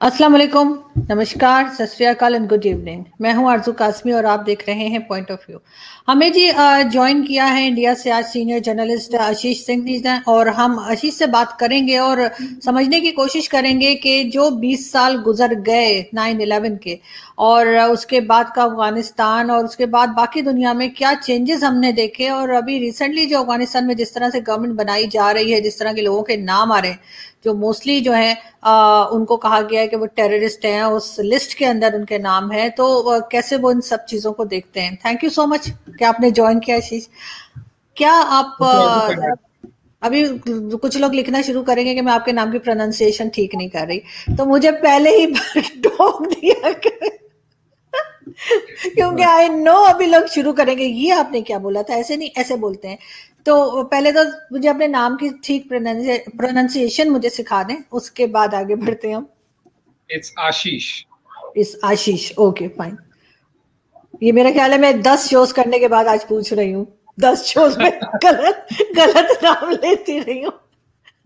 अस्सलाम वालेकुम, नमस्कार, सत श्री अकाल एंड गुड इवनिंग। मैं हूं आरजू कासमी और आप देख रहे हैं पॉइंट ऑफ व्यू। हमें जी ज्वाइन किया है इंडिया से आज सीनियर जर्नलिस्ट आशीष सिंह जी ने, और हम आशीष से बात करेंगे और समझने की कोशिश करेंगे कि जो 20 साल गुजर गए 9/11 के, और उसके बाद का अफगानिस्तान और उसके बाद बाकी दुनिया में क्या चेंजेस हमने देखे, और अभी रिसेंटली जो अफगानिस्तान में जिस तरह से गवर्नमेंट बनाई जा रही है, जिस तरह के लोगों के नाम आ रहे हैं जो मोस्टली जो है उनको कहा गया है कि वो टेररिस्ट हैं, उस लिस्ट के अंदर उनके नाम है, तो कैसे वो इन सब चीजों को देखते हैं। थैंक यू सो मच कि आपने ज्वाइन किया आशीष। क्या आप अभी कुछ लोग लिखना शुरू करेंगे कि मैं आपके नाम की प्रोनाउंसिएशन ठीक नहीं कर रही, तो मुझे पहले ही टोक दिया क्योंकि आई नो अभी लोग शुरू करेंगे ये आपने क्या बोला था, ऐसे नहीं ऐसे बोलते हैं। तो पहले तो मुझे अपने नाम की ठीक प्रोनाउंसिएशन मुझे सिखा दें, उसके बाद आगे बढ़ते हैं हम। इट्स आशीष। इस आशीष, ओके फाइन। ये मेरा ख्याल है मैं 10 शोज करने के बाद आज पूछ रही हूँ, 10 शोज में गलत नाम लेती रही हूँ।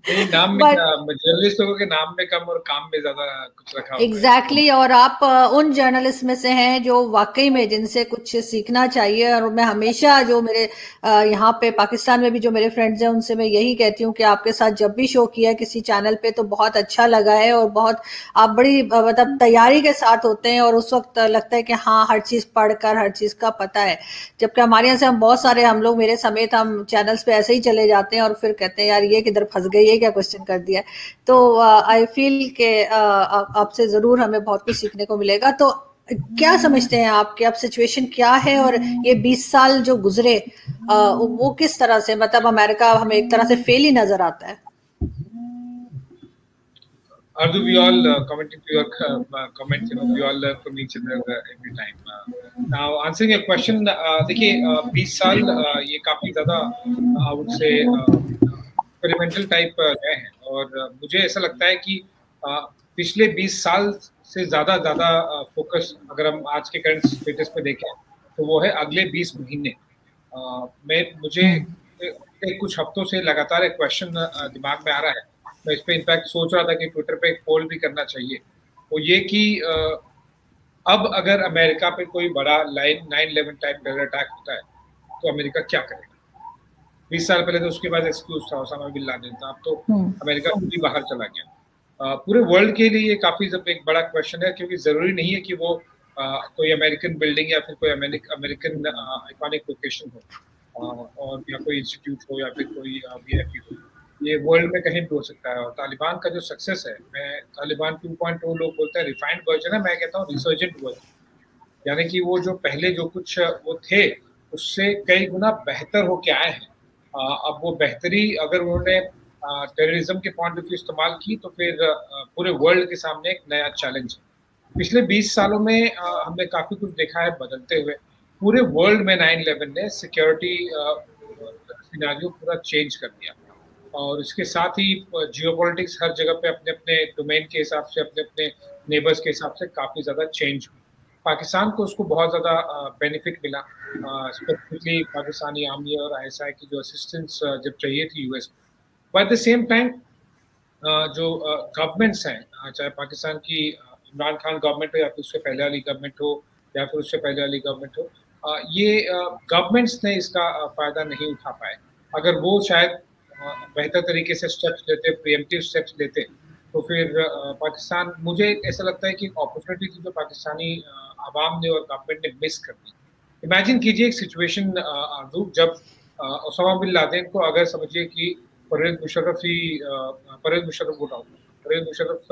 नाम में जर्नलिस्ट लोगों के नाम में कम और काम में ज्यादा कुछ रखा होता है। एग्जैक्टली, और आप उन जर्नलिस्ट में से हैं जो वाकई में जिनसे कुछ सीखना चाहिए। और मैं हमेशा जो मेरे यहाँ पे पाकिस्तान में भी जो मेरे फ्रेंड्स हैं उनसे मैं यही कहती हूँ कि आपके साथ जब भी शो किया किसी चैनल पे तो बहुत अच्छा लगा है, और बहुत आप बड़ी मतलब तैयारी के साथ होते हैं, और उस वक्त लगता है कि हाँ हर चीज पढ़कर हर चीज का पता है। जबकि हमारे यहाँ से हम बहुत सारे, हम लोग मेरे समेत, हम चैनल्स पे ऐसे ही चले जाते हैं और फिर कहते हैं यार ये किधर फंस गई, ये क्या क्वेश्चन कर दिया। तो आई फील के आपसे जरूर हमें बहुत कुछ सीखने को मिलेगा। तो क्या समझते हैं आप कि अब सिचुएशन क्या है, और ये 20 साल जो गुजरे वो किस तरह से, मतलब अमेरिका हमें एक तरह से फेल ही नजर आता है। Ardu, we all commenting to your comments, we all learn from each other every time. Now, answering your question, देखिए 20 साल ये काफी ज्यादा I would say experimental type गए हैं, और मुझे ऐसा लगता है कि पिछले 20 साल से ज्यादा फोकस अगर हम आज के करंट स्टेटस पे देखें तो वो है अगले 20 महीने। मुझे कुछ हफ्तों से लगातार एक क्वेश्चन दिमाग में आ रहा है। मैं इस पे इनफैक्ट सोच रहा था कि ट्विटर पे एक पोल भी करना चाहिए, वो ये कि अब अगर अमेरिका पे कोई बड़ा 9/11 टाइप टेरर अटैक होता है तो अमेरिका क्या करेगा। 20 साल पहले तो उसके बाद एक्सक्यूज था, ओसामा बिन लादेन था, अब तो अमेरिका खुद ही बाहर चला गया। पूरे वर्ल्ड के लिए ये काफी एक बड़ा क्वेश्चन है, क्योंकि जरूरी नहीं है कि वो कोई अमेरिकन बिल्डिंग या फिर कोई अमेरिकन आइकॉनिक लोकेशन हो, और या कोई इंस्टीट्यूट हो या फिर कोई वीआईपी हो। ये वर्ल्ड में कहीं भी हो सकता है। और तालिबान का जो सक्सेस है, मैं तालिबान 2.0 लोग बोलते हैं रिफाइंड वर्जन है, मैं कहता हूँ रिसर्जेंट वर्जन। यानी कि वो जो पहले जो कुछ वो थे उससे कई गुना बेहतर होके आए हैं। अब वो बेहतरी अगर उन्होंने टेररिज्म के पॉइंट ऑफ व्यू इस्तेमाल की तो फिर पूरे वर्ल्ड के सामने एक नया चैलेंज है। पिछले 20 सालों में हमने काफी कुछ देखा है बदलते हुए। पूरे वर्ल्ड में 9/11 ने सिक्योरिटी सिनेरियो पूरा चेंज कर दिया, और इसके साथ ही जियोपॉलिटिक्स हर जगह पे अपने अपने डोमेन के हिसाब से, अपने अपने नेबर्स के हिसाब से काफी ज्यादा चेंज हुई। पाकिस्तान को उसको बहुत ज्यादा बेनिफिट मिला, स्पेसिफिकली पाकिस्तानी आर्मी और आईएसआई की जो असिस्टेंस जब चाहिए थी यूएस को। But at the same time जो गवर्नमेंट्स हैं, चाहे पाकिस्तान की इमरान खान गवर्नमेंट हो या फिर उससे पहले वाली गवर्नमेंट हो या फिर उससे पहले वाली गवर्नमेंट हो, ये गवर्नमेंट्स ने इसका फायदा नहीं उठा पाए। अगर वो शायद बेहतर तरीके से स्टेप्स लेते, प्रिएम्प्टिव स्टेप्स लेते, तो फिर पाकिस्तान, मुझे ऐसा लगता है कि एक अपॉर्चुनिटी थी जो पाकिस्तानी आवाम ने और गवर्नमेंट ने मिस कर दी। इमेजिन कीजिए एक सिचुएशन जब ओसामा बिन लादेन को अगर समझिए कि परवेज मुशर्रफ बोल रहा हूँ, परवेज मुशर्रफ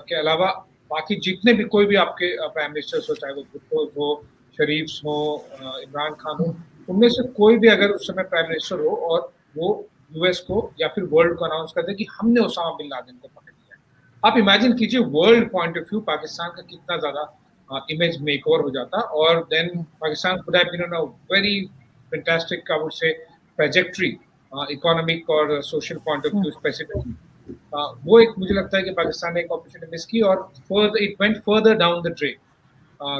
के अलावा बाकी जितने भी कोई भी आपके प्राइम मिनिस्टर हो, चाहे वो भुट्टो हो, शरीफ हो, इमरान खान हो, उनमें से कोई भी अगर उस समय प्राइम मिनिस्टर हो और वो यूएस को या फिर वर्ल्ड को अनाउंस कर दे कि हमने ओसामा बिन लादेन को पकड़ लिया, आप इमेजिन कीजिए world point of view Pakistan का कितना ज्यादा इमेज मेकओवर हो जाता। और then Pakistan could have been on a very fantastic, I would say, trajectory, economic और social point of view specifically. वो एक मुझे लगता है कि पाकिस्तान ने एक अपॉर्चुनिटी मिस की, और further it went further down the drain,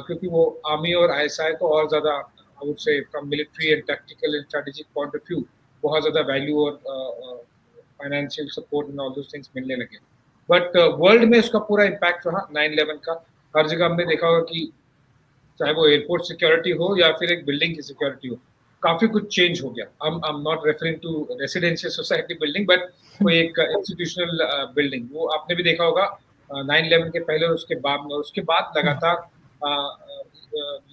क्योंकि वो आर्मी और आईएसआई को और ज्यादा, आई वुड से, from military and tactical and strategic point of view बहुत ज्यादा वैल्यू और financial support and all those things मिलने लगे। बट वर्ल्ड में उसका पूरा इम्पैक्ट रहा 9/11 का। हर जगह हमने देखा होगा कि चाहे वो एयरपोर्ट सिक्योरिटी हो या फिर एक बिल्डिंग की सिक्योरिटी हो, काफी कुछ चेंज हो गया। I am not referring to residential society building, but कोई एक इंस्टीट्यूशनल बिल्डिंग, वो आपने भी देखा होगा 9/11 के पहले और उसके बाद लगातार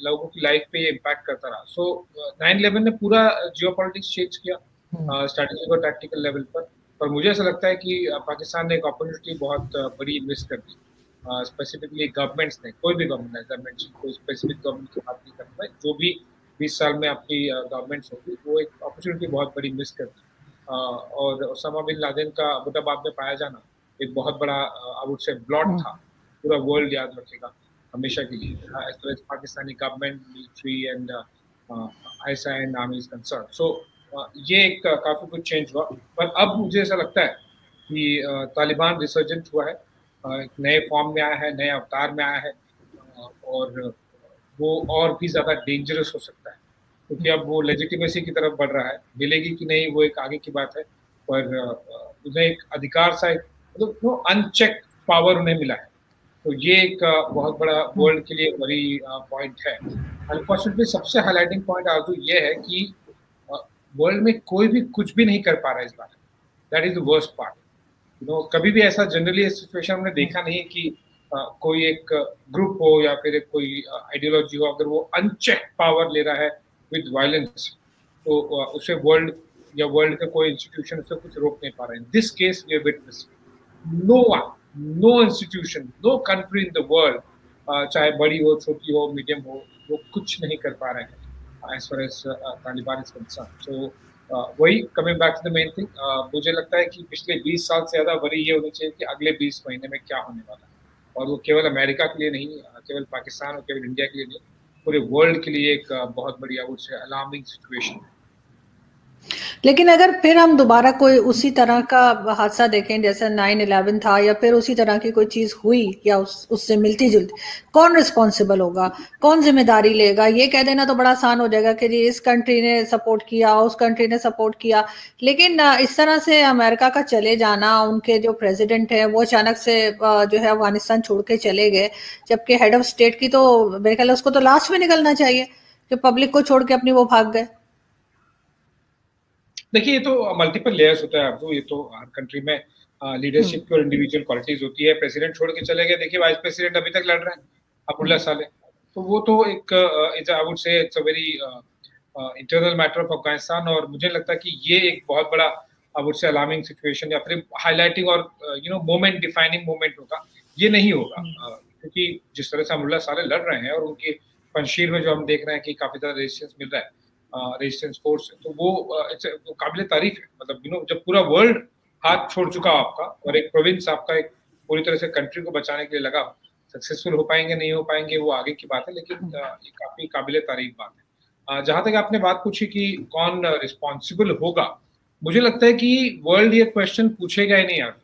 लोगों की लाइफ पे इम्पैक्ट करता रहा। सो 9/11 ने पूरा जियोपॉलिटिक्स चेंज किया स्ट्रैटेजिक और टैक्टिकल लेवल पर मुझे ऐसा लगता है कि पाकिस्तान ने एक अपॉर्चुनिटी बहुत बड़ी मिस कर दी। स्पेसिफिकली गवर्नमेंट्स ने, कोई भी गवर्नमेंट, कोई स्पेसिफिक गवर्नमेंट की बात नहीं करता है, जो भी 20 साल में आपकी गवर्नमेंट्स होगी, वो एक अपॉर्चुनिटी बहुत बड़ी मिस कर दी। और ओसामा बिन लादेन का अबुटाबाद में पाया जाना एक बहुत बड़ा आई वुड से ब्लॉट था, पूरा वर्ल्ड याद रखेगा हमेशा के लिए, as far as Pakistani government, military and ISI and army is concern. So ये एक काफी कुछ चेंज हुआ, पर अब मुझे ऐसा लगता है कि तालिबान रिसर्जेंट हुआ है, एक नए फॉर्म में आया है, नए अवतार में आया है, और वो और भी ज्यादा डेंजरस हो सकता है, क्योंकि अब वो लेजिटिमेसी की तरफ बढ़ रहा है। मिलेगी कि नहीं वो एक आगे की बात है, पर उन्हें एक अधिकार सा, मतलब वो अनचेक पावर उन्हें मिला है। तो ये एक बहुत बड़ा वर्ल्ड के लिए बड़ी पॉइंट है। अनफॉर्चुनेटली सबसे हाईलाइटिंग पॉइंट आजू ये है कि वर्ल्ड में कोई भी कुछ भी नहीं कर पा रहा है इस बार। That is the worst part. कभी भी ऐसा जनरली सिचुएशन हमने देखा नहीं है कि कोई एक ग्रुप हो या फिर एक कोई आइडियोलॉजी हो, अगर वो अनचेक पावर ले रहा है विद वायलेंस, तो उसे वर्ल्ड या वर्ल्ड के कोई इंस्टीट्यूशन उसे कुछ रोक नहीं पा रहे हैं। This case we have witnessed, no one, no institution, no country in the world, चाहे बड़ी हो, छोटी हो, मीडियम हो, वो कुछ नहीं कर पा रहे हैं as far as Taliban is concern. So वही coming back to the main thing, मुझे लगता है कि पिछले 20 साल से ज्यादा वरी ये होनी चाहिए कि अगले 20 महीने में क्या होने वाला है, और वो केवल अमेरिका के लिए नहीं, केवल पाकिस्तान और केवल इंडिया के लिए नहीं, पूरे वर्ल्ड के लिए एक बहुत बड़ी अलार्मिंग सिचुएशन है। लेकिन अगर फिर हम दोबारा कोई उसी तरह का हादसा देखें जैसा 9/11 था, या फिर उसी तरह की कोई चीज हुई या उससे मिलती जुलती, कौन रिस्पॉन्सिबल होगा, कौन जिम्मेदारी लेगा? ये कह देना तो बड़ा आसान हो जाएगा कि जी इस कंट्री ने सपोर्ट किया, उस कंट्री ने सपोर्ट किया, लेकिन इस तरह से अमेरिका का चले जाना, उनके जो प्रेसिडेंट है वो अचानक से जो है अफगानिस्तान छोड़ के चले गए, जबकि हेड ऑफ स्टेट की तो मेरे ख्याल उसको तो लास्ट में निकलना चाहिए, कि पब्लिक को छोड़ के अपनी वो भाग गए। देखिए, ये तो मल्टीपल लेयर्स होता है आपको, ये तो हर कंट्री में लीडरशिप की और इंडिविजुअल क्वालिटीज होती है। प्रेसिडेंट छोड़ के चले गए, देखिए वाइस प्रेसिडेंट अभी तक लड़ रहे हैं, अब्दुल्ला साले, तो वो तो एक आई वुड से it's a very internal matter of Afghanistan, और मुझे लगता है कि ये एक बहुत बड़ा आई वुड से अलार्मिंग सिचुएशन या फिर हाईलाइटिंग और मोमेंट डिफाइनिंग मोमेंट होगा। ये नहीं होगा क्योंकि जिस तरह से अब्दुल्ला साले लड़ रहे हैं और उनके पंजशीर में जो हम देख रहे हैं कि काफी ज्यादा रेजिस्टेंस मिल रहा है, रेजिस्टेंस फोर्स, तो वो काबिल तारीफ है। मतलब जब पूरा वर्ल्ड हाथ छोड़ चुका आपका और एक प्रोविंस आपका एक पूरी तरह से कंट्री को बचाने के लिए लगा, सक्सेसफुल हो पाएंगे नहीं हो पाएंगे वो आगे की बात है, लेकिन ये काफी काबिल तारीफ बात है। जहां तक आपने बात पूछी कि कौन रिस्पॉन्सिबल होगा, मुझे लगता है कि वर्ल्ड ये क्वेश्चन पूछेगा ही नहीं यार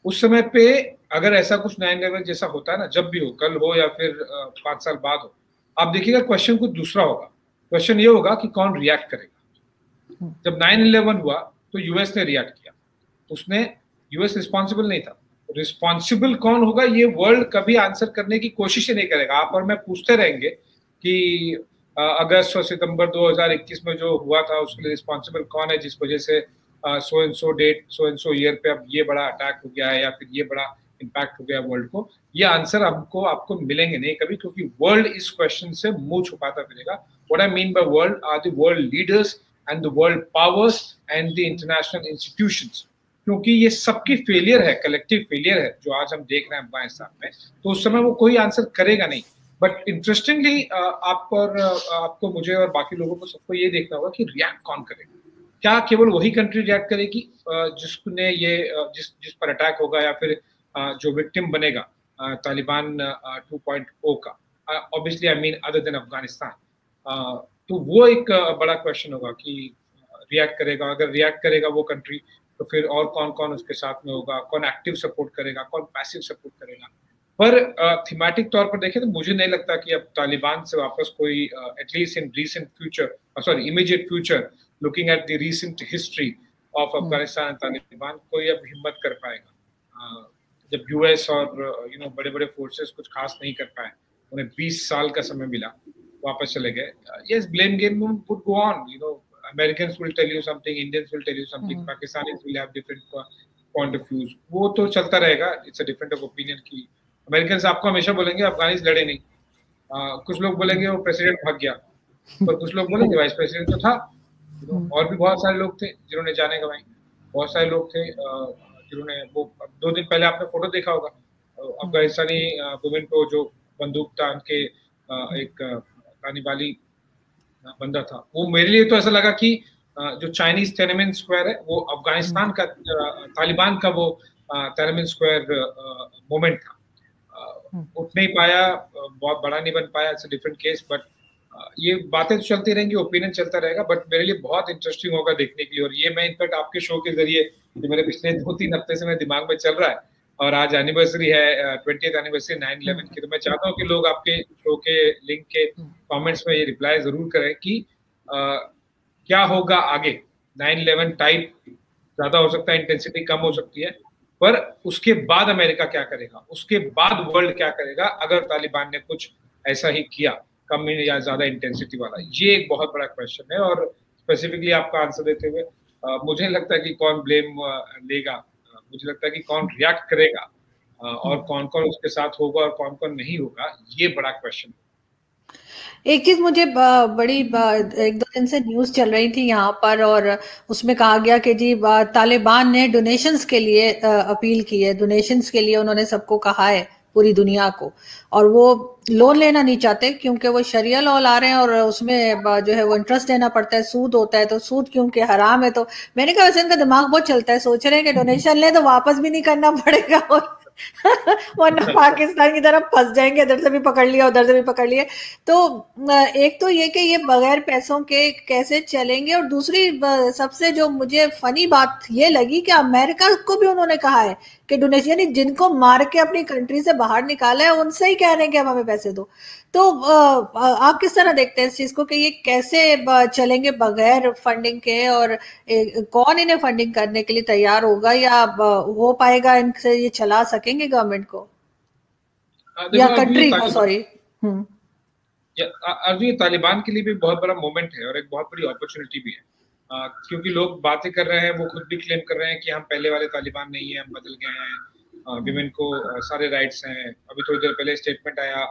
उस समय पे। अगर ऐसा कुछ 9/11 जैसा होता है ना, जब भी हो, कल हो या फिर 5 साल बाद हो, आप देखिएगा क्वेश्चन कुछ दूसरा होगा। क्वेश्चन ये होगा कि कौन रिएक्ट करेगा। जब 9/11 हुआ तो यूएस ने रिएक्ट किया, उसने, यूएस रिस्पॉन्सिबल नहीं था, रिस्पॉन्सिबल कौन होगा ये वर्ल्ड कभी आंसर करने की कोशिश ही नहीं करेगा। आप और मैं पूछते रहेंगे कि अगस्त और सितंबर 2021 में जो हुआ था उसके लिए रिस्पॉन्सिबल कौन है, जिस वजह से so and so date, so and so year पे अब ये बड़ा अटैक हो गया है या फिर ये बड़ा इम्पैक्ट हो गया वर्ल्ड को। ये आंसर आपको मिलेंगे नहीं कभी, क्योंकि वर्ल्ड इस क्वेश्चन से मुंह छुपाता फिरेगा। What I mean by world are the world leaders and the world powers and the international institutions, क्योंकि ये सबकी फेलियर है, कलेक्टिव फेलियर है जो आज हम देख रहे हैं अफगानिस्तान में। तो उस समय वो कोई आंसर करेगा नहीं। बट इंटरेस्टिंगली आपको, मुझे और बाकी लोगों को, सबको ये देखना होगा कि रिएक्ट कौन करेगा। क्या केवल वही कंट्री रिएक्ट करेगी जिसने जिस पर अटैक होगा, या फिर जो विक्टिम बनेगा तालिबान 2.0 का, obviously I mean other than Afghanistan. तो वो एक बड़ा क्वेश्चन होगा कि रिएक्ट करेगा, अगर रिएक्ट करेगा वो कंट्री, तो फिर और कौन कौन उसके साथ में होगा, कौन एक्टिव सपोर्ट करेगा, कौन पैसिव सपोर्ट करेगा। पर थीमेटिक तौर पर देखें तो मुझे नहीं लगता कि अब तालिबान से वापस कोई, at least in recent future, sorry immediate future, looking at the recent history of Afghanistan and Taliban, कोई अब हिम्मत कर पाएगा जब यूएस और बड़े बड़े फोर्सेस कुछ खास नहीं कर पाए, उन्हें 20 साल का समय मिला, वापस चले गए. Yes, blame game would go on. Americans will tell you something, Indians will tell you something, Pakistanis will have different point of views. वो तो चलता रहेगा. It's a different of opinion कि Americans आपको हमेशा बोलेंगे अफगानिस्तान लड़े नहीं. कुछ लोग बोलेंगे वो प्रेसिडेंट भाग गया, पर कुछ लोग बोलेंगे वाइस प्रेसिडेंट तो था. और भी बहुत सारे लोग थे जिन्होंने जाने गंवाई. बहुत सारे लोग थे जिन्होंने वो 2 दिन पहले आपने फोटो देखा होगा अफगानिस्तानी वुमेन को जो बंदूक तान के एक तानिबाली बंदा था. वो मेरे लिए तो ऐसा लगा कि जो चाइनीज तिएननमेन स्क्वायर है वो अफगानिस्तान का तालिबान का वो तिएननमेन स्क्वायर मोमेंट था. उठ नहीं पाया, बहुत बड़ा नहीं बन पाया. It's a different case. But ये बातें तो चलती रहेंगी, ओपिनियन चलता रहेगा. बट मेरे लिए बहुत इंटरेस्टिंग होगा देखने के लिए. और ये मैं इनफैक्ट आपके शो के जरिए जो मेरे पिछले 2-3 हफ्ते से मेरे दिमाग में चल रहा है, और आज एनिवर्सरी है 20th एनिवर्सरी 9/11 की, तो मैं चाहता हूँ कि लोग आपके शो के लिंक के कमेंट्स में ये रिप्लाई जरूर करें कि क्या होगा आगे. 9/11 टाइप ज्यादा हो सकता है, इंटेंसिटी कम हो सकती है, पर उसके बाद अमेरिका क्या करेगा, उसके बाद वर्ल्ड क्या करेगा अगर तालिबान ने कुछ ऐसा ही किया, कम या ज्यादा इंटेंसिटी वाला. ये एक बहुत बड़ा क्वेश्चन है. और स्पेसिफिकली आपका आंसर देते हुए मुझे लगता है कि कौन ब्लेम लेगा, मुझे लगता है कि कौन रिएक्ट करेगा, और कौन कौन उसके साथ होगा और कौन कौन नहीं होगा, ये बड़ा क्वेश्चन. एक चीज मुझे बड़ी 1-2 दिन से न्यूज चल रही थी यहाँ पर, और उसमें कहा गया कि जी तालिबान ने डोनेशंस के लिए अपील की है. डोनेशंस के लिए उन्होंने सबको कहा है, पूरी दुनिया को, और वो लोन लेना नहीं चाहते क्योंकि वो शरिया लॉ ला रहे हैं और उसमें जो है वो इंटरेस्ट देना पड़ता है, सूद होता है. तो सूद क्योंकि हराम है. तो मैंने कहा वैसे इनका दिमाग बहुत चलता है, सोच रहे हैं कि डोनेशन ले तो वापस भी नहीं करना पड़ेगा और वरना पाकिस्तान की तरफ फंस जाएंगे, इधर से भी पकड़ लिया उधर से भी पकड़ लिया. तो एक तो ये कि ये बगैर पैसों के कैसे चलेंगे, और दूसरी सबसे जो मुझे फनी बात ये लगी कि अमेरिका को भी उन्होंने कहा है कि डोनेशन, यानी जिनको मार के अपनी कंट्री से बाहर निकाला है उनसे ही कह रहे हैं कि अब हमें पैसे दो. तो आप किस तरह देखते हैं इस चीज को कि ये कैसे चलेंगे बगैर फंडिंग के, और कौन इन्हें फंडिंग करने के लिए तैयार होगा, या हो पाएगा इनसे, ये चला सकेंगे गवर्नमेंट को या कंट्री को? सॉरी अर्जुन, ये तालिबान के लिए भी बहुत बड़ा मोमेंट है और एक बहुत बड़ी अपॉर्चुनिटी भी है. क्योंकि लोग बातें कर रहे हैं, वो खुद भी क्लेम कर रहे हैं कि हम पहले वाले तालिबान नहीं है, हम बदल गए हैं, विमेन को सारे राइट्स हैं. अभी थोड़ी देर पहले स्टेटमेंट आया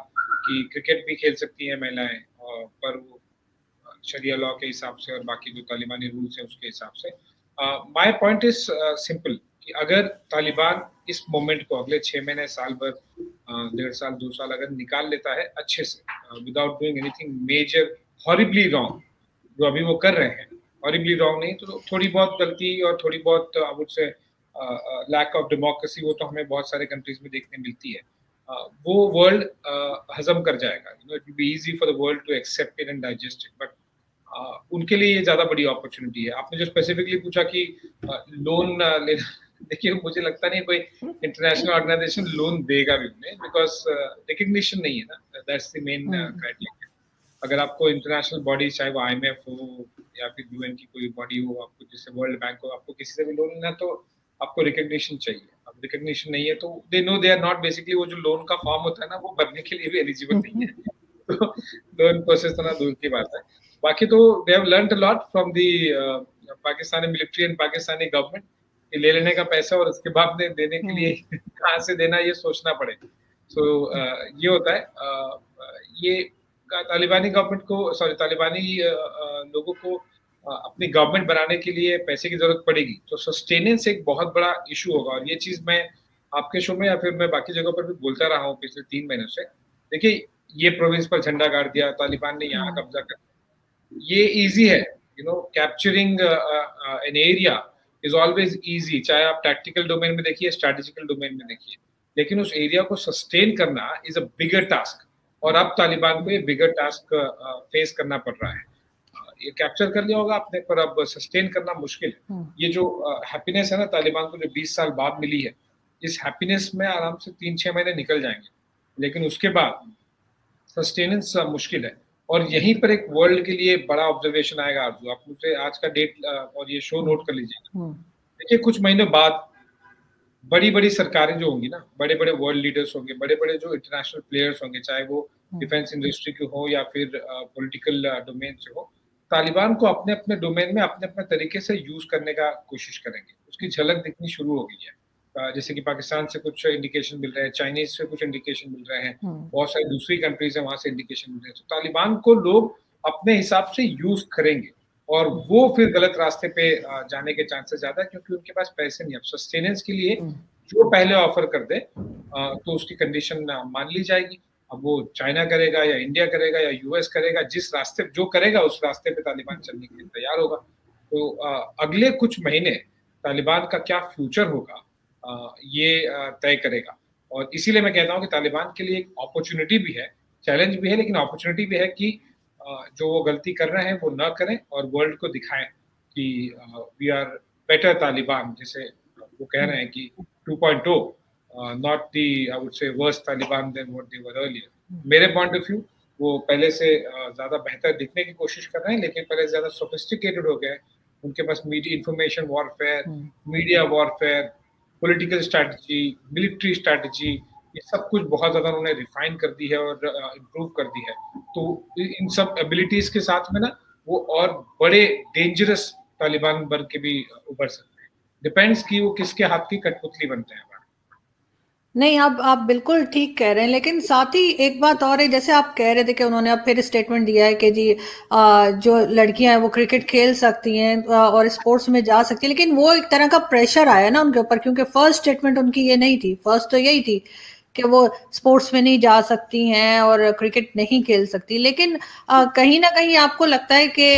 कि क्रिकेट भी खेल सकती हैं महिलाएं, पर वो शरिया लॉ के हिसाब से और बाकी जो तालिबानी रूल्स हैं उसके हिसाब से. माय पॉइंट इज सिंपल कि अगर तालिबान इस मोमेंट को अगले 6 महीने, साल भर, 1.5 साल, 2 साल अगर निकाल लेता है अच्छे से, without doing anything major horribly wrong, जो अभी वो कर रहे हैं, हॉरिबली रॉन्ग नहीं तो थोड़ी बहुत गलती और थोड़ी बहुत I would say lack of democracy, वो तो हमें बहुत सारे कंट्रीज में देखने मिलती है, वो वर्ल्ड हजम कर जाएगा. It will be easy for the world to accept it and digest it. But उनके लिए ये ज्यादा बड़ी अपॉर्चुनिटी है. आपने जो स्पेसिफिकली पूछा कि लोन लेना, देखिए मुझे लगता नहीं कोई इंटरनेशनल ऑर्गेनाइजेशन लोन देगा भी उन्हें, बिकॉज रिकग्निशन नहीं है ना. That's the main criteria. अगर आपको इंटरनेशनल बॉडी, चाहे वो IMF हो या फिर UN की कोई बॉडी हो, आपको जैसे वर्ल्ड बैंक हो, आपको किसी से भी लोन लेना तो आपको रिकग्निशन चाहिए. अब रिकग्निशन नहीं है तो they know they are not, basically वो जो लोन का फॉर्म होता है ना, वो भरने के लिए भी एलिजिबल नहीं है. तो लोन प्रोसेस तो ना दूर की बात है. बाकी तो they have learned a lot from the Pakistani military and Pakistani government. ले लेने का पैसा और उसके बाद देने के लिए कहाँ से देना, ये सोचना पड़े. सो ये होता है. ये तालिबानी गवर्नमेंट को, सॉरी तालिबानी लोगों को अपनी गवर्नमेंट बनाने के लिए पैसे की जरूरत पड़ेगी, तो सस्टेनेंस एक बहुत बड़ा इशू होगा. और ये चीज मैं आपके शो में या फिर मैं बाकी जगहों पर भी बोलता रहा हूँ पिछले 3 महीनों से. देखिए, ये प्रोविंस पर झंडा गाड़ दिया तालिबान ने, यहाँ कब्जा कर, ये इजी है. Capturing an area is always easy, चाहे आप टैक्टिकल डोमेन में देखिए, स्ट्रेटेजिकल डोमेन में देखिए, लेकिन उस एरिया को सस्टेन करना इज अ बिगर टास्क. और अब तालिबान को ये बिगर टास्क फेस करना पड़ रहा है. ये कैप्चर कर लिया होगा आपने, पर अब सस्टेन करना मुश्किल है. ये जो हैप्पीनेस है ना तालिबान को, जो 20 साल बाद मिली है, इस हैप्पीनेस में आराम से 3-6 महीने निकल जाएंगे, लेकिन उसके बाद सस्टेनेंस मुश्किल है. और यहीं पर एक वर्ल्ड के लिए बड़ा ऑब्जर्वेशन आएगा. आप मुझे आज का डेट और ये शो नोट कर लीजिएगा. देखिए, कुछ महीनों बाद बड़ी बड़ी सरकारें जो होंगी ना, बड़े बड़े वर्ल्ड लीडर्स होंगे, बड़े बड़े जो इंटरनेशनल प्लेयर्स होंगे, चाहे वो डिफेंस इंडस्ट्री के हो या फिर पॉलिटिकल डोमेन से हो, तालिबान को अपने अपने डोमेन में अपने अपने तरीके से यूज करने का कोशिश करेंगे। उसकी झलक दिखनी शुरू हो गई है। जैसे कि पाकिस्तान से कुछ इंडिकेशन मिल रहे हैं, चाइनीज से कुछ इंडिकेशन मिल रहे हैं, बहुत सारी दूसरी कंट्रीज है वहां से इंडिकेशन मिल रहे हैं। तो तालिबान को लोग अपने हिसाब से यूज करेंगे और वो फिर गलत रास्ते पे जाने के चांसेस ज्यादा है, क्योंकि उनके पास पैसे नहीं। अब सस्टेनेंस के लिए जो पहले ऑफर कर दे तो उसकी कंडीशन मान ली जाएगी। अब वो चाइना करेगा या इंडिया करेगा या यूएस करेगा, जिस रास्ते जो करेगा उस रास्ते पे तालिबान चलने के लिए तैयार होगा। तो अगले कुछ महीने तालिबान का क्या फ्यूचर होगा ये तय करेगा। और इसीलिए मैं कहता हूँ कि तालिबान के लिए एक अपॉर्चुनिटी भी है, चैलेंज भी है, लेकिन अपॉर्चुनिटी भी है कि जो वो गलती कर रहे हैं वो ना करें और वर्ल्ड को दिखाएं कि वी आर बेटर तालिबान, जैसे वो कह रहे हैं कि 2.0, not the I would say worst Taliban than what they were earlier. मेरे पॉइंट ऑफ व्यू वो पहले से ज्यादा बेहतर दिखने की कोशिश कर रहे हैं, लेकिन पहले ज्यादा सोफिस्टिकेटेड हो गए। उनके पास media information warfare, media warfare, political strategy, military strategy, ये सब कुछ बहुत ज्यादा उन्होंने रिफाइन कर दी है और इम्प्रूव कर दी है। तो इन सब एबिलिटीज के साथ में ना वो और बड़े डेंजरस तालिबान बन के भी उभर सकते हैं। डिपेंड्स कि वो किसके हाथ की कठपुतली बनते हैं। नहीं, आप बिल्कुल ठीक कह रहे हैं, लेकिन साथ ही एक बात और है, जैसे आप कह रहे थे कि उन्होंने अब फिर स्टेटमेंट दिया है कि जी जो लड़कियां हैं वो क्रिकेट खेल सकती हैं और स्पोर्ट्स में जा सकती हैं, लेकिन वो एक तरह का प्रेशर आया ना उनके ऊपर, क्योंकि फर्स्ट स्टेटमेंट उनकी ये नहीं थी। फर्स्ट तो यही थी कि वो स्पोर्ट्स में नहीं जा सकती हैं और क्रिकेट नहीं खेल सकती। लेकिन कहीं ना कहीं आपको लगता है कि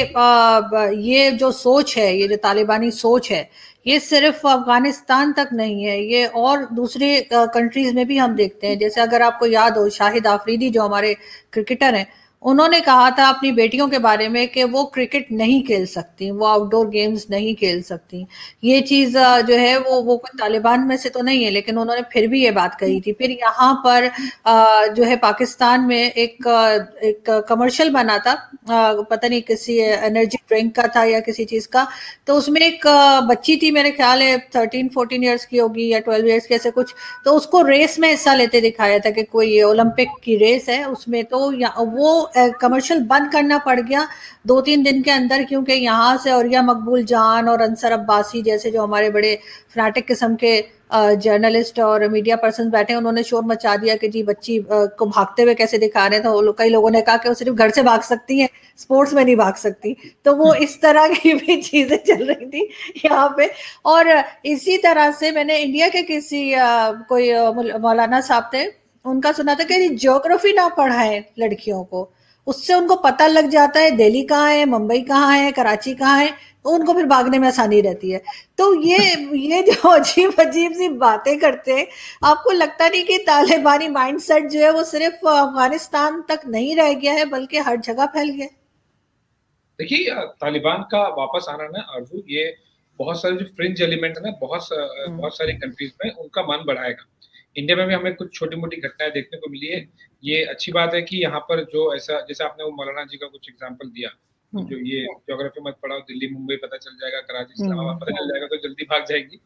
ये जो सोच है, ये जो तालिबानी सोच है, ये सिर्फ अफगानिस्तान तक नहीं है, ये और दूसरे कंट्रीज में भी हम देखते हैं। जैसे अगर आपको याद हो, शाहिद आफरीदी जो हमारे क्रिकेटर हैं, उन्होंने कहा था अपनी बेटियों के बारे में कि वो क्रिकेट नहीं खेल सकती, वो आउटडोर गेम्स नहीं खेल सकती। ये चीज जो है वो कोई तालिबान में से तो नहीं है, लेकिन उन्होंने फिर भी ये बात कही थी। फिर यहाँ पर जो है पाकिस्तान में एक कमर्शियल बना था, पता नहीं किसी एनर्जी ड्रिंक का था या किसी चीज का। तो उसमें एक बच्ची थी, मेरे ख्याल है 13-14 ईयर्स की होगी या 12 ईयर्स की, ऐसे कुछ। तो उसको रेस में हिस्सा लेते दिखाया था कि कोई ओलंपिक की रेस है उसमें। तो वो कमर्शियल बंद करना पड़ गया 2-3 दिन के अंदर, क्योंकि यहाँ से औरिया मकबूल जान और अंसर अब्बासी जैसे जो हमारे बड़े फनाटिक किस्म के जर्नलिस्ट और मीडिया पर्सन बैठे हैं, उन्होंने शोर मचा दिया कि जी बच्ची को भागते हुए कैसे दिखा रहे हैं। तो कई लोगों ने कहा कि वो सिर्फ घर से भाग सकती हैं, स्पोर्ट्स में नहीं भाग सकती। तो वो इस तरह की भी चीजें चल रही थी यहाँ पे। और इसी तरह से मैंने इंडिया के किसी कोई मौलाना साहब थे, उनका सुना था कि ज्योग्राफी ना पढ़ाएं लड़कियों को, उससे उनको पता लग जाता है दिल्ली कहाँ है, मुंबई कहाँ है, कराची कहाँ है, तो उनको फिर भागने में आसानी रहती है। तो ये जो अजीब अजीब सी बातें करते हैं, आपको लगता नहीं कि तालिबानी माइंडसेट जो है वो सिर्फ अफगानिस्तान तक नहीं रह गया है बल्कि हर जगह फैल गया? देखिए, तालिबान का वापस आना ना आरजू, ये बहुत सारे जो फ्रिंज एलिमेंट है ना, बहुत सारी कंट्रीज में उनका मन बढ़ाएगा। इंडिया में भी हमें कुछ छोटी मोटी घटनाएं देखने को मिली है। ये अच्छी बात है कि यहाँ पर जो ऐसा, जैसे आपने वो मौलाना जी का कुछ एग्जांपल दिया, जो ये ज्योग्राफी मत पढ़ाओ, दिल्ली मुंबई पता चल जाएगा, कराची इस्लामाबाद पता चल जाएगा तो जल्दी भाग जाएगी।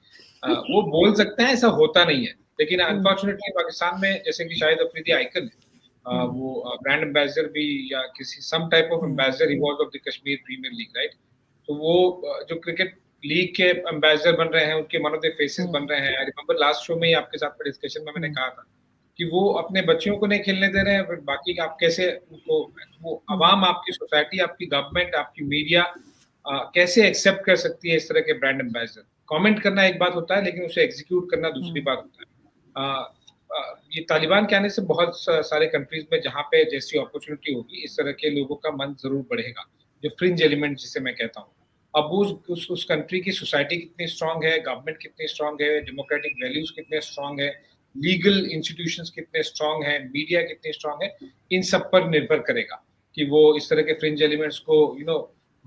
वो बोल सकते हैं, ऐसा होता नहीं है। लेकिन अनफॉर्चुनेटली पाकिस्तान में जैसे कि शाहिद अफरीदी आइकन है, वो ब्रांड एम्बेसडर भी या किसी some type of ambassador, he was of the Kashmir Premier League, right. तो वो जो क्रिकेट लीग के एम्बेसडर बन रहे हैं, उनके वन ऑफ द फेसेस बन रहे हैं। आई रिमेंबर लास्ट शो में ही आपके साथ डिस्कशन में मैंने कहा था कि वो अपने बच्चियों को नहीं खेलने दे रहे हैं, फिर बाकी आप कैसे उनको, वो अवाम, आपकी सोसाइटी, आपकी गवर्नमेंट, आपकी मीडिया कैसे एक्सेप्ट कर सकती है इस तरह के ब्रांड एम्बेसडर। कमेंट करना एक बात होता है, लेकिन उसे एग्जीक्यूट करना दूसरी बात होता है। ये तालिबान के आने से बहुत सारे कंट्रीज में जहाँ पे जैसी अपॉर्चुनिटी होगी, इस तरह के लोगों का मन जरूर बढ़ेगा, जो फ्रिंज एलिमेंट जिसे मैं कहता हूँ। अब उस कंट्री की सोसाइटी कितनी स्ट्रांग है, गवर्नमेंट कितनी स्ट्रांग है, डेमोक्रेटिक वैल्यूज कितने स्ट्रांग है, लीगल इंस्टीट्यूशंस कितने स्ट्रांग है, मीडिया कितनी स्ट्रांग है, इन सब पर निर्भर करेगा कि वो इस तरह के फ्रिंज एलिमेंट्स को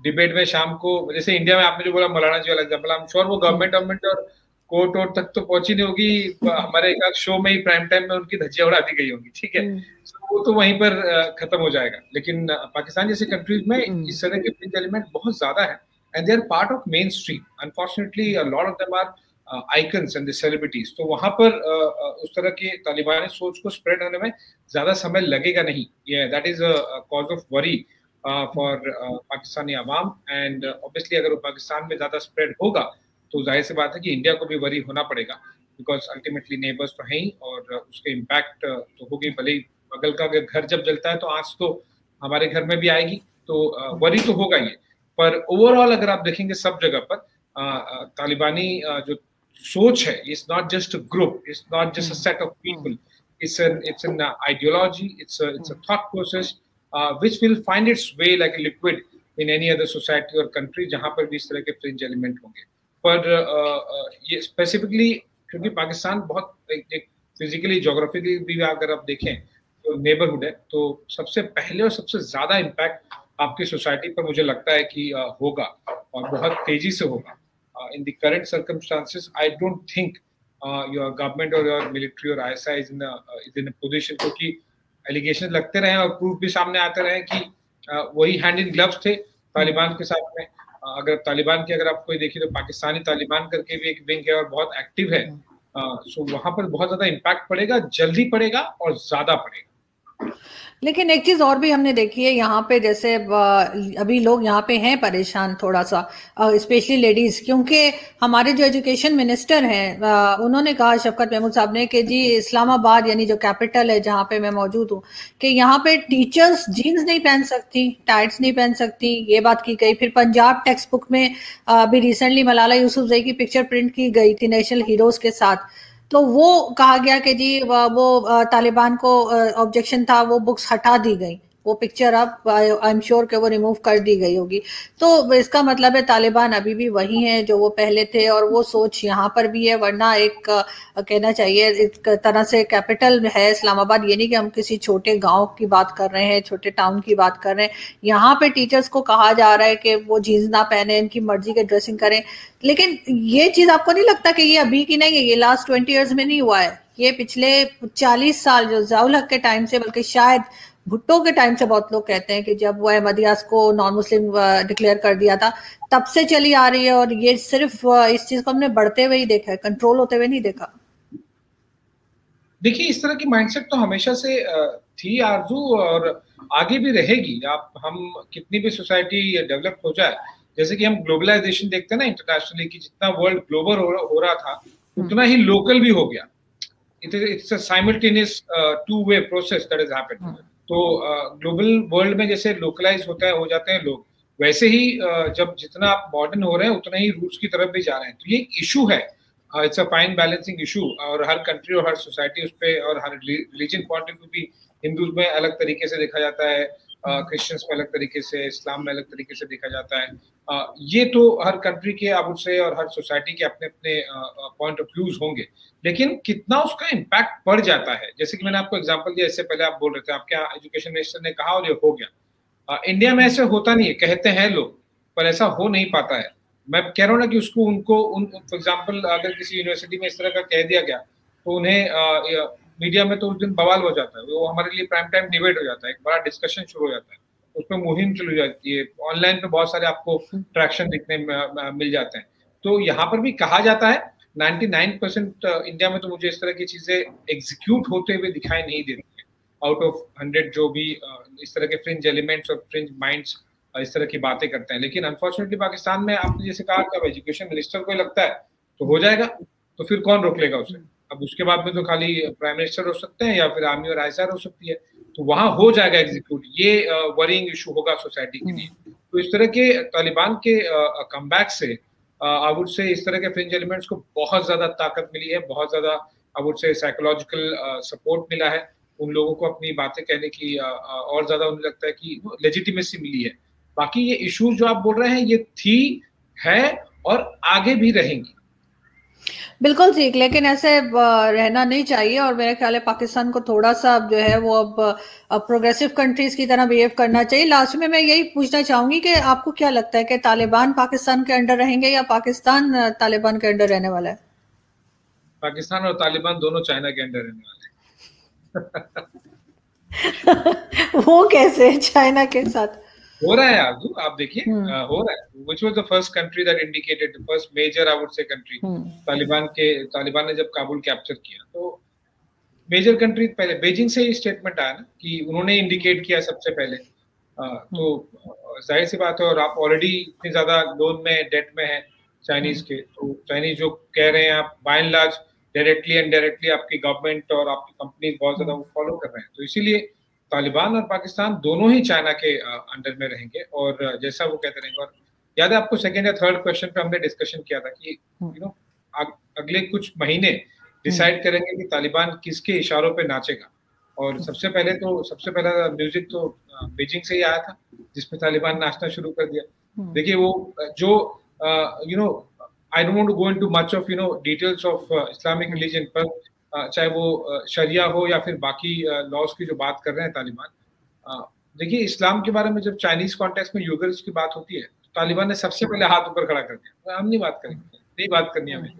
डिबेट में शाम को, जैसे इंडिया में आपने जो बोला मौलाना जी वाला एग्जाम्पल, आई एम श्योर वो गवर्नमेंट और कोर्ट और तक तो पहुंची नहीं होगी। हमारे एक शो में ही प्राइम टाइम में उनकी धज्जियां उड़ा दी गई होंगी, ठीक है, वो तो वहीं पर खत्म हो जाएगा। लेकिन पाकिस्तान जैसे कंट्रीज में इस तरह के फ्रिंज एलिमेंट बहुत ज्यादा है, and they are part of mainstream. Unfortunately, a lot of them are icons and the celebrities, तो वहां पर उस तरह के तालिबानी सोच को स्प्रेड होने में ज्यादा समय लगेगा नहीं। ये that is a cause of worry for Pakistani Awam, and obviously अगर वो पाकिस्तान में ज्यादा स्प्रेड होगा तो जाहिर सी बात है कि इंडिया को भी वरी होना पड़ेगा, बिकॉज अल्टीमेटली नेबर्स तो हैं ही, और उसके इम्पैक्ट तो होगी। भले ही बगल का घर जब जलता है तो आंच तो हमारे घर में भी आएगी, तो वरी तो होगा ही। पर ओवरऑल अगर आप देखेंगे सब जगह पर तालिबानी जो सोच है, it's not just a group, it's not just a set of people, it's an ideology, it's a thought process which will find its way like a liquid in any other society or country जहां पर भी इस तरह के fringe element होंगे। पर ये specifically क्योंकि पाकिस्तान बहुत एक फिजिकली ज्योग्राफिकली भी अगर आप देखें तो नेबरहुड है, तो सबसे पहले और सबसे ज्यादा इम्पैक्ट आपकी सोसाइटी पर मुझे लगता है कि होगा, और बहुत तेजी से होगा। In the current circumstances I don't think your government or your military or ISI is in a position, क्योंकि एलिगेशन लगते रहे और प्रूफ भी सामने आते रहे कि वही हैंड इन ग्लव्स थे तालिबान के साथ में। अगर तालिबान की अगर आप कोई देखिए तो पाकिस्तानी तालिबान करके भी एक विंग है और बहुत एक्टिव है, सो वहां पर बहुत ज्यादा इम्पैक्ट पड़ेगा, जल्दी पड़ेगा और ज्यादा पड़ेगा। लेकिन एक चीज और भी हमने देखी है यहाँ पे, जैसे अभी लोग यहाँ पे हैं परेशान थोड़ा सा, स्पेशली लेडीज, क्योंकि हमारे जो एजुकेशन मिनिस्टर हैं उन्होंने कहा, शफकत महमूद साहब ने, कि जी इस्लामाबाद यानी जो कैपिटल है जहाँ पे मैं मौजूद हूँ, कि यहाँ पे टीचर्स जीन्स नहीं पहन सकती, टाइट्स नहीं पहन सकती, ये बात की गई। फिर पंजाब टेक्स्ट बुक में अभी रिसेंटली मलाला यूसुफजई की पिक्चर प्रिंट की गई थी नेशनल हीरोज के साथ, तो वो कहा गया कि जी वो तालिबान को ऑब्जेक्शन था, वो बुक्स हटा दी गई, वो पिक्चर अब आई एम श्योर कि वो रिमूव कर दी गई होगी। तो इसका मतलब है तालिबान अभी भी वही है जो वो पहले थे, और वो सोच यहाँ पर भी है। वरना एक कहना चाहिए एक तरह से कैपिटल है इस्लामाबाद, ये नहीं कि हम किसी छोटे गांव की बात कर रहे हैं, छोटे टाउन की बात कर रहे हैं। यहाँ पे टीचर्स को कहा जा रहा है कि वो जीन्स ना पहने, इनकी मर्जी के ड्रेसिंग करें। लेकिन ये चीज आपको नहीं लगता कि ये अभी की नहीं है, ये लास्ट 20 ईयर्स में नहीं हुआ है, ये पिछले 40 साल जो ज़ियाउल हक के टाइम से, बल्कि शायद भुट्टो के टाइम से, बहुत लोग कहते हैं कि जब वो अहमदियास को नॉन मुस्लिम डिक्लेयर कर दिया था, तब से चली आ रही है। और ये सिर्फ इस चीज को हमने बढ़ते हुए ही देखा है, कंट्रोल होते हुए नहीं देखा। देखिए, इस तरह की माइंडसेट तो हमेशा से थी आरजू, और आगे भी रहेगी। आप हम कितनी भी सोसाइटी डेवलप हो जाए, जैसे कि हम ग्लोबलाइजेशन देखते हैं ना इंटरनेशनली, कि जितना वर्ल्ड ग्लोबल हो रहा था उतना ही लोकल भी हो गया। It's a simultaneous two way process that is happening. तो ग्लोबल वर्ल्ड में जैसे लोकलाइज हो जाते हैं लोग, वैसे ही जब जितना आप मॉडर्न हो रहे हैं उतना ही रूट्स की तरफ भी जा रहे हैं। तो ये एक इशू है, it's a fine balancing issue, और हर कंट्री और हर सोसाइटी उस पर, और हर रिलीजन पॉइंट ऑफ व्यू भी हिंदूज में अलग तरीके से देखा जाता है, क्रिश्चियंस में अलग तरीके से, इस्लाम में अलग तरीके से देखा जाता है। ये तो हर कंट्री के आप उससे और हर सोसाइटी के अपने अपने पॉइंट ऑफ व्यूज होंगे, लेकिन कितना उसका इम्पैक्ट पड़ जाता है। जैसे कि मैंने आपको एग्जांपल दिया, इससे पहले आप बोल रहे थे, आपके एजुकेशन मिनिस्टर ने कहा और ये हो गया। इंडिया में ऐसे होता नहीं है, कहते हैं लोग, पर ऐसा हो नहीं पाता है। मैं कह रहा हूँ ना कि उसको फॉर एग्जाम्पल अगर किसी यूनिवर्सिटी में इस तरह का कह दिया गया तो उन्हें मीडिया में तो उस दिन बवाल हो जाता है, वो हमारे लिए प्राइम टाइम डिबेट हो जाता है, एक बड़ा डिस्कशन शुरू हो जाता है, उसमें मुहिम चली जाती है, ऑनलाइन पे बहुत सारे आपको ट्रैक्शन दिखने मिल जाते हैं। तो यहाँ पर भी कहा जाता है 99% इंडिया में तो मुझे इस तरह की चीजें एग्जीक्यूट होते हुए दिखाई नहीं देती है। आउट ऑफ 100 जो भी इस तरह के फ्रिंज एलिमेंट्स और फ्रिंज माइंड्स इस तरह की बातें करते हैं। लेकिन अनफॉर्चुनेटली पाकिस्तान में आपने जैसे कहा कि एजुकेशन मिनिस्टर को लगता है तो हो जाएगा, तो फिर कौन रोक लेगा उसे? अब उसके बाद में तो खाली प्राइम मिनिस्टर हो सकते हैं या फिर आर्मी और आईएसआर हो सकती है, तो वहां हो जाएगा एग्जीक्यूट। ये वरिंग इशू होगा सोसाइटी के लिए। तो इस तरह के तालिबान के कमबैक से आई वुड से इस तरह के फ्रिंज एलिमेंट्स को बहुत ज्यादा ताकत मिली है, बहुत ज्यादा आई वुड से साइकोलॉजिकल सपोर्ट मिला है उन लोगों को अपनी बातें कहने की, और ज्यादा उन्हें लगता है कि लेजिटिमेसी मिली है। बाकी ये इश्यूज जो आप बोल रहे हैं ये थी, है और आगे भी रहेंगी। बिल्कुल ठीक, लेकिन ऐसे रहना नहीं चाहिए। और मेरे ख्याल है पाकिस्तान को थोड़ा सा जो है वो अब प्रोग्रेसिव कंट्रीज की तरह बिहेव करना चाहिए। लास्ट में मैं यही पूछना चाहूंगी कि आपको क्या लगता है कि तालिबान पाकिस्तान के अंडर रहेंगे या पाकिस्तान तालिबान के अंडर रहने वाला है? पाकिस्तान और तालिबान दोनों चाइना के अंडर रहने वाले वो कैसे चाइना के साथ? हो रहा है आजू, आप देखिए हो रहा है। Which was the first country that indicated, the first major I would say country, Taliban ने जब काबुल कैप्चर किया तो मेजर कंट्री पहले बीजिंग से ही स्टेटमेंट आया ना कि उन्होंने इंडिकेट किया सबसे पहले। तो जाहिर सी बात है, और आप ऑलरेडी इतनी ज्यादा लोन में डेट में है चाइनीज के, तो चाइनीज जो कह रहे हैं आप by and large directly and directly आपकी गवर्नमेंट और आपकी कंपनी बहुत ज्यादा वो फॉलो कर रहे हैं। तो इसीलिए तालिबान और पाकिस्तान दोनों ही चाइना के अंडर में रहेंगे और जैसा वो कहते रहेंगे। और याद है आपको सेकंड या थर्ड क्वेश्चन पे हमने डिस्कशन किया था कि अगले कुछ महीने डिसाइड करेंगे कि तालिबान किसके इशारों पे नाचेगा। और सबसे पहला म्यूजिक तो बीजिंग से ही आया था जिसमें तालिबान नाचना शुरू कर दिया। देखिए वो जो I don't want to go into much of details of Islamic religion, पर चाहे वो शरिया हो या फिर बाकी लॉज की जो बात कर रहे हैं तालिबान, देखिए इस्लाम के बारे में जब चाइनीज कॉन्टेक्स्ट में यूगर्स की बात होती है तो तालिबान ने सबसे पहले हाथ ऊपर खड़ा कर दिया, हम नहीं बात करेंगे, नहीं बात करनी हमें।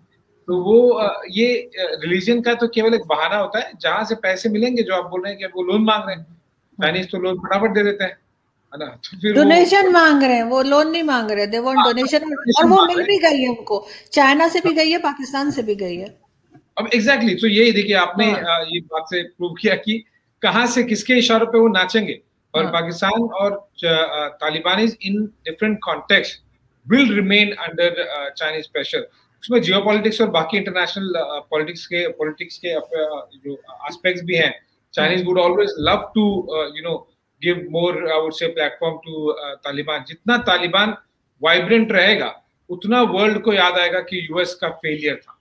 तो वो ये रिलीजन का तो केवल एक बहाना होता है जहां से पैसे मिलेंगे, जो आप बोल रहे हैं कि वो लोन मांग रहे हैं, चाइनीज तो लोन फटाफट दे देते हैं, है ना। तो फिर डोनेशन मांग रहे हैं, वो लोन नहीं मांग रहे, दे वांट डोनेशन, और वो मिल भी गई है उनको, चाइना से भी गई है, पाकिस्तान से भी गई है। अब एग्जैक्टली तो यही देखिए आपने ये बात से प्रूव किया कि कहां से किसके इशारों पे वो नाचेंगे। और पाकिस्तान और Talibanese in different context will remain under Chinese pressure. उसमें जियोपॉलिटिक्स और बाकी इंटरनेशनल पॉलिटिक्स के जो एस्पेक्ट्स भी हैं। Chinese would always love to give more I would say platform to Taliban. जितना तालिबान वाइब्रेंट रहेगा उतना वर्ल्ड को याद आएगा कि यूएस का फेलियर था।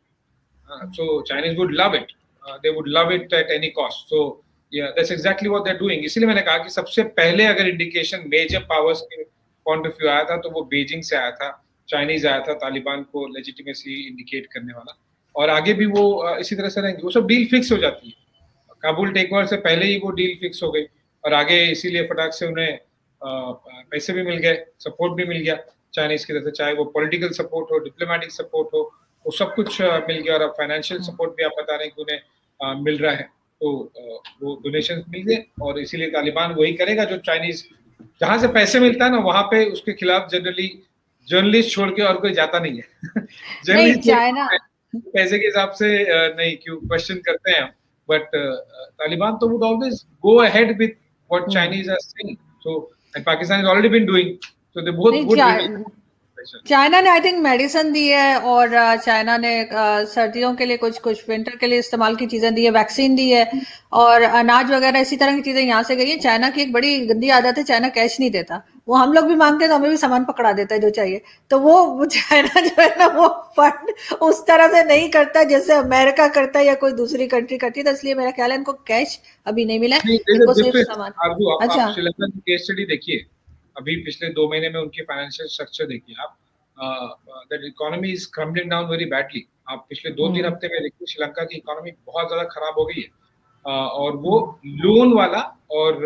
So Chinese would love it. They would love it at any cost. So yeah, that's exactly what they're doing. इसलिए मैंने कहा कि सबसे पहले अगर इंडिकेशन मेजर पावर्स के पॉइंट ऑफ व्यू आया था तो वो बीजिंग से आया था, चाइनीज आया था तालिबान को लेजिटिमेसी इंडिकेट करने वाला। और आगे भी वो इसी तरह से रहेंगे। वो सब डील फिक्स हो जाती है, काबुल टेक ओवर से पहले ही वो डील फिक्स हो गई और आगे इसीलिए फटाक से उन्हें पैसे भी मिल गए, सपोर्ट भी मिल गया चाइनीज की तरफ से, चाहे वो पॉलिटिकल सपोर्ट हो, डिप्लोमेटिक सपोर्ट हो, वो सब कुछ मिल गया। और अब फाइनेंशियल सपोर्ट भी आप बता रहे हैं कि उन्हें मिल रहा है, तो वो डोनेशन मिल गए। और इसीलिए तालिबान वही करेगा जो चाइनीज, जहां से पैसे मिलता है ना वहां पे उसके खिलाफ जनरली जर्नलिस्ट छोड़ के और कोई जाता नहीं है। जर्नलिस्ट चाइना पैसे के हिसाब से नहीं क्यों क्वेश्चन करते हैं, बट तालिबान तो would always go ahead with what Chinese are saying. So and Pakistan has already been doing, so they both would. China ने आई थिंक मेडिसिन दी है, और चाइना ने सर्दियों के लिए कुछ विंटर के लिए इस्तेमाल की चीजें दी है, वैक्सीन दी है, और अनाज वगैरह इसी तरह की चीजें यहाँ से गई है। चाइना की एक बड़ी गंदी आदत है, चाइना कैश नहीं देता। वो हम लोग भी मांगते हैं तो हमें भी सामान पकड़ा देता है जो चाहिए। तो वो चाइना जो है ना वो फंड उस तरह से नहीं करता जैसे अमेरिका करता है या कोई दूसरी कंट्री करती है। तो इसलिए मेरा ख्याल है इनको कैश अभी नहीं मिला है, इनको सिर्फ सामान। अच्छा, श्रीलंका की केस स्टडी देखिए, अभी पिछले 2 महीने में उनकी फाइनेंशियल स्ट्रक्चर देखिए आप, that economy is crumbling down very badly. आप पिछले 2-3 हफ्ते में देखिए श्रीलंका की इकोनॉमी बहुत ज्यादा खराब हो गई है। और वो लोन वाला और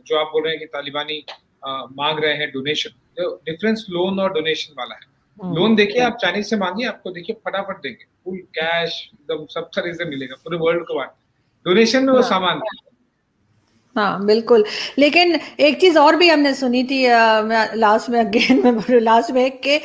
जो आप बोल रहे हैं कि तालिबानी मांग रहे हैं डोनेशन, तो डिफरेंस लोन और डोनेशन वाला है। लोन देखिए आप चाइनीज से मांगिए, आपको देखिए फटाफट देंगे, फुल कैश एकदम सब तरह से मिलेगा पूरे वर्ल्ड को बांट। डोनेशन में वो सामान, हाँ बिल्कुल। लेकिन एक चीज और भी हमने सुनी थी लास्ट में, अगेन में लास्ट में, कि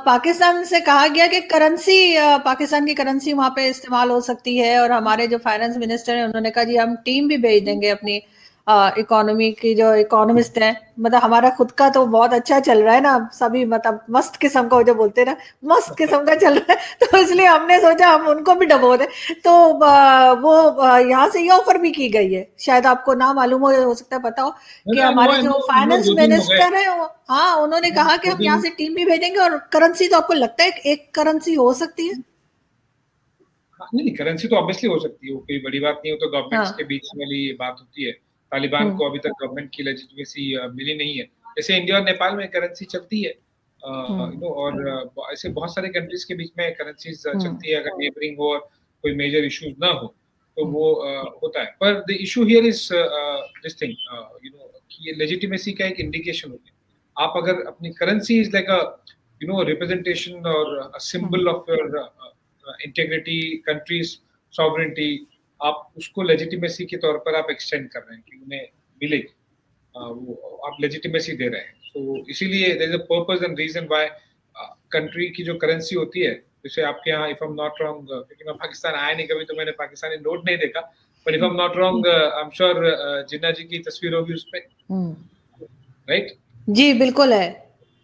पाकिस्तान से कहा गया कि करेंसी, पाकिस्तान की करेंसी वहां पे इस्तेमाल हो सकती है। और हमारे जो फाइनेंस मिनिस्टर हैं उन्होंने कहा जी हम टीम भी भेज देंगे अपनी इकोनॉमी की जो इकोनॉमिस्ट हैं। मतलब हमारा खुद का तो बहुत अच्छा चल रहा है ना, सभी मतलब मस्त किस्म का, जो बोलते हैं ना मस्त किस्म का चल रहा है, तो इसलिए हमने सोचा हम उनको भी डबो दें। तो वो यहाँ से ये ऑफर भी की गई है, शायद आपको ना मालूम हो सकता है पता हो, कि हमारे जो फाइनेंस मिनिस्टर है हाँ उन्होंने कहा कि हम यहाँ से टीम भी भेजेंगे। और करेंसी तो आपको लगता है एक करेंसी हो सकती है? नहीं, करेंसी तो ऑब्वियसली हो सकती है, वो कोई बड़ी बात नहीं हो। तो गवर्नमेंट्स के बीच वाली बात होती है। तालिबान को अभी तक गवर्नमेंट की लेजिटिमेसी मिली नहीं है। जैसे इंडिया और नेपाल में करेंसी चलती है, और ऐसे बहुत सारे कंट्रीज के बीच में करेंसीज चलती है। अगर नेबरिंग हो और कोई मेजर इश्यूज ना हो तो वो होता है। पर the issue here is this thing, कि ये लेजिटिमेसी का एक इंडिकेशन होता है। आप अगर अपनी currency is like a representation और symbol of your integrity, countries sovereignty, आप उसको लेजिटिमेसी के तौर पर आप एक्सटेंड कर रहे हैं कि उन्हें मिलेगी। वो आप लेजिटिमेसी दे रहे हैं। तो इसीलिए there is a purpose and reason why country की जो करेंसी होती है, जैसे आपके यहाँ, if I am not wrong, क्योंकि मैं पाकिस्तान आया नहीं कभी तो मैंने पाकिस्तानी नोट नहीं देखा, but if I am not wrong I am sure Jinnah ji की तस्वीर होगी उस पे, राइट? जी बिल्कुल है।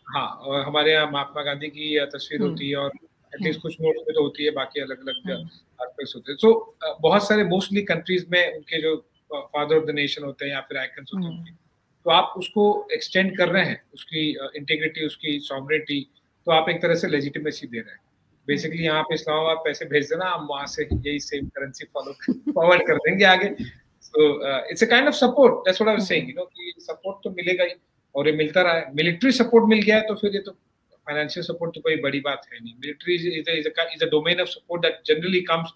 हाँ, और हमारे यहाँ महात्मा गांधी की तस्वीर होती है, और एटलीस्ट कुछ नोट्स में तो होती है, बाकी अलग अलग एस्पेक्ट्स होते हैं। सो बहुत सारे मोस्टली कंट्रीज में उनके जो फादर ऑफ द नेशन होते हैं या फिर आइकन्स होते हैं, तो आप उसको एक्सटेंड कर रहे हैं, उसकी इंटीग्रिटी, उसकी सॉवरेनिटी, तो आप एक तरह से लेजिटिमेसी दे रहे हैं। बेसिकली यहाँ पे इस्लामाबाद पैसे भेज देना, हम वहां से यही सेम करेंसी फॉरवर्ड कर देंगे आगे। So it's a kind of support, that's what I was saying, you know, कि सपोर्ट तो मिलेगा ही, और ये मिलता रहा है। मिलिट्री सपोर्ट मिल गया है तो फिर ये तो फाइनेंशियल सपोर्ट तो कोई बड़ी बात है नहीं। Military is a domain of support that generally comes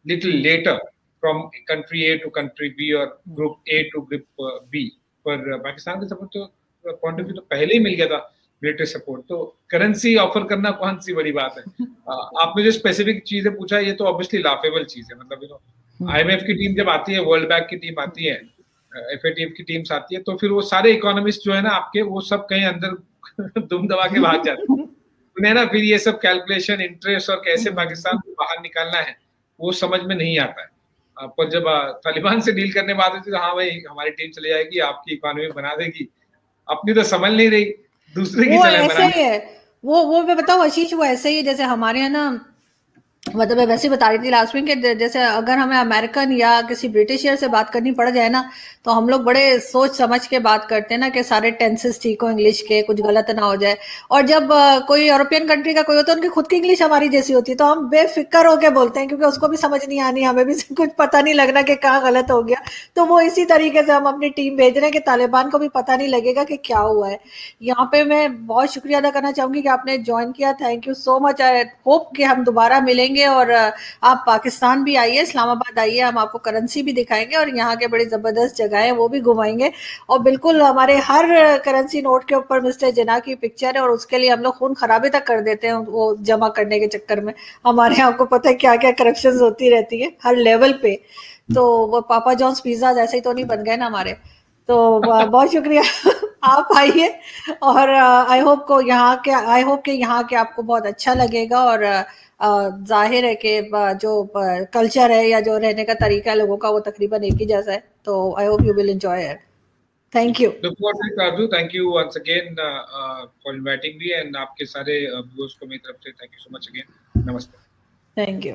little later from country A to country B और group A to group B. पर पाकिस्तान के सपोर्ट तो पॉइंट ऑफ व्यू तो पहले ही मिल गया था, मिलिट्री सपोर्ट। तो करेंसी ऑफर करना कौन सी बड़ी बात है? आपने जो स्पेसिफिक चीजें पूछा, ये तो ऑब्वियसली लाफेबल चीज है। मतलब यू नो, आईएमएफ की टीम जब आती है, वर्ल्ड बैंक की टीम आती है, एफएटीएफ की टीम्स आती है, तो फिर वो सारे इकोनॉमिस्ट जो है ना आपके, वो सब कहीं अंदर दुम दबा के भाग जाते हैं। उन्हें ना फिर ये सब कैलकुलेशन, इंटरेस्ट और कैसे पाकिस्तान को बाहर निकालना है, वो समझ में नहीं आता है। पर जब तालिबान से डील करने बात होती है, तो हाँ भाई हमारी टीम चली जाएगी, आपकी इकोनॉमी बना देगी, अपनी तो संभल नहीं रही, दूसरे की चले ऐसे ही है। वो मैं बताऊं आशीष, वो ऐसे ही है जैसे हमारे यहाँ ना, मतलब मैं वैसे ही बता रही थी लास्ट वीक के, जैसे अगर हमें अमेरिकन या किसी ब्रिटिशियर से बात करनी पड़ जाए ना, तो हम लोग बड़े सोच समझ के बात करते हैं ना, कि सारे टेंसेस ठीक हो इंग्लिश के, कुछ गलत ना हो जाए। और जब कोई यूरोपियन कंट्री का कोई होता है, उनकी खुद की इंग्लिश हमारी जैसी होती है, तो हम बेफिक्र होकर बोलते हैं, क्योंकि उसको भी समझ नहीं आनी, हमें भी कुछ पता नहीं लगना कि कहाँ गलत हो गया। तो वो इसी तरीके से हम अपनी टीम भेज रहे हैं कि तालिबान को भी पता नहीं लगेगा कि क्या हुआ है। यहाँ पे मैं बहुत शुक्रिया अदा करना चाहूंगी कि आपने ज्वाइन किया, thank you so much. I hope कि हम दोबारा मिलेंगे, और आप पाकिस्तान भी आइए, इस्लामाबाद आइए, हम आपको करेंसी भी दिखाएंगे और यहाँ के बड़ी जबरदस्त जगह है वो भी घुमाएंगे। और बिल्कुल हमारे हर करेंसी नोट के ऊपर मिस्टर जिन्ना की पिक्चर है, और उसके लिए हम लोग खून खराबी तक कर देते हैं वो जमा करने के चक्कर में। हमारे यहाँ आपको पता है क्या क्या करप्शन होती रहती है हर लेवल पे। तो वो पापा जॉन्स पिज्जा जैसे ही तो नहीं बन गए ना हमारे। तो बहुत शुक्रिया आप आइए, और आई होप कि यहाँ के आपको बहुत अच्छा लगेगा। और जाहिर है कि जो कल्चर है या जो रहने का तरीका है लोगों का, वो तकरीबन एक ही जैसा है। तो I hope you will enjoy it. Thank you. Thank you once again for inviting me, and आपके सारे व्यूअर्स को मेरी तरफ से thank you so much again. नमस्ते। Thank you.